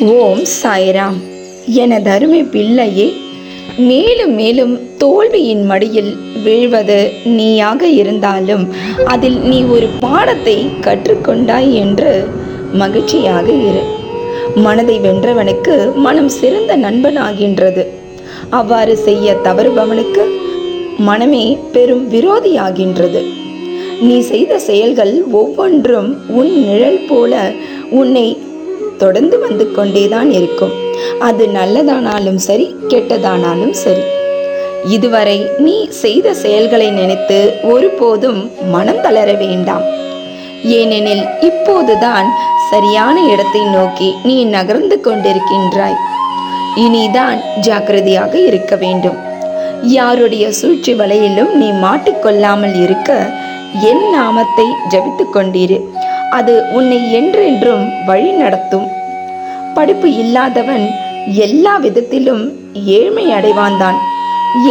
ஓம் சாய்ராம். எனது அருமை பிள்ளையே, மேலும் மேலும் தோல்வியின் மடியில் வீழ்வது நீயாக இருந்தாலும் அதில் நீ ஒரு பாடத்தை கற்றுக்கொண்டாய் என்று மகிழ்ச்சியாக இரு. மனதை வென்றவனுக்கு மனம் சிறந்த நண்பனாகின்றது. அவ்வாறு செய்ய தவறுபவனுக்கு மனமே பெரும் விரோதியாகின்றது. நீ செய்த செயல்கள் ஒவ்வொன்றும் உன் நிழல் போல உன்னை தொடர்ந்து வந்து கொண்டேதான் இருக்கும். அது நல்லதானாலும் சரி, கெட்டதானாலும் சரி. இதுவரை நீ செய்த செயல்களை நினைத்து ஒருபோதும் மனம் தளர வேண்டாம். ஏனெனில் இப்போதுதான் சரியான இடத்தை நோக்கி நீ நகர்ந்து கொண்டிருக்கின்றாய். இனிதான் ஜாக்கிரதையாக இருக்க வேண்டும். யாருடைய சூழ்ச்சி வலையிலும் நீ மாட்டிக்கொள்ளாமல் இருக்க என் நாமத்தை ஜபித்து கொண்டிரு. அது உன்னை என்றென்றும் வழி நடத்தும். படிப்பு இல்லாதவன் எல்லா விதத்திலும் ஏழ்மை அடைவான்தான்.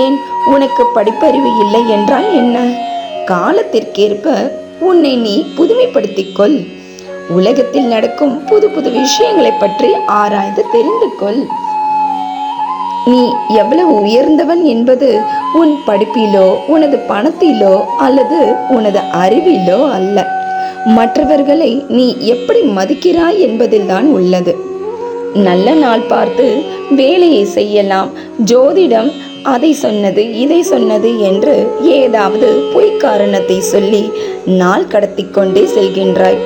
ஏன் உனக்கு படிப்பறிவு இல்லை என்றால் என்ன? காலத்திற்கேற்ப உன்னை நீ புதுமைப்படுத்திக் கொள். உலகத்தில் நடக்கும் புது புது விஷயங்களை பற்றி ஆராய்ந்து தெரிந்து கொள். நீ எவ்வளவு உயர்ந்தவன் என்பது உன் படிப்பிலோ உனது பணத்திலோ அல்லது உனது அறிவிலோ அல்ல. மற்றவர்களை நீ எப்படி மதிக்கிறாய் என்பதில்தான் உள்ளது. நல்ல நாள் பார்த்து வேலையை செய்யலாம். ஜோதிடம் அதை சொன்னது இதை சொன்னது என்று ஏதாவது பொய் காரணத்தை சொல்லி நாள் கடத்தி கொண்டே செல்கின்றாய்.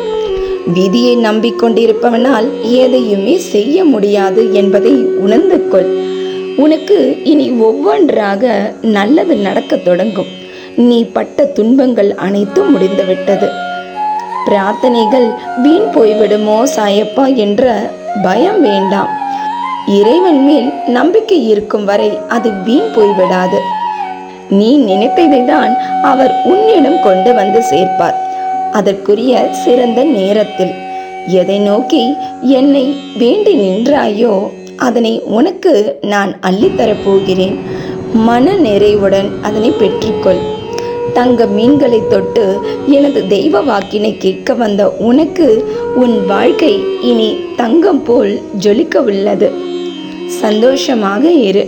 விதியை நம்பிக்கொண்டிருப்பவனால் எதையுமே செய்ய முடியாது என்பதை உணர்ந்து கொள். உனக்கு இனி ஒவ்வொன்றாக நல்லது நடக்க தொடங்கும். நீ பட்ட துன்பங்கள் அனைத்தும் முடிந்துவிட்டது. பிரார்த்தனைகள் வீண் போய்விடுமோ சாயப்பா என்ற பயம் வேண்டாம். இறைவன் மேல் நம்பிக்கை இருக்கும் வரை அது வீண் போய்விடாது. நீ நினைத்ததை தான் அவர் உன்னிடம் கொண்டு வந்து சேர்ப்பார், அதற்குரிய சிறந்த நேரத்தில். எதை நோக்கி என்னை வேண்டி நின்றாயோ அதனை உனக்கு நான் அள்ளித்தரப் போகிறேன். மன நிறைவுடன் அதனை பெற்றுக்கொள். தங்க மீன்களை தொட்டு எனது தெய்வ வாக்கினை கேட்க வந்த உனக்கு உன் வாழ்க்கை இனி தங்கம் போல் ஜொலிக்க உள்ளது. சந்தோஷமாக இரு.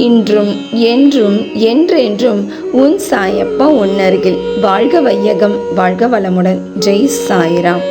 இன்றும் என்றும் என்றென்றும் உன் சாயப்பா உன்னருகில். வாழ்க வையகம், வாழ்க வளமுடன். ஜெய் சாய்ராம்.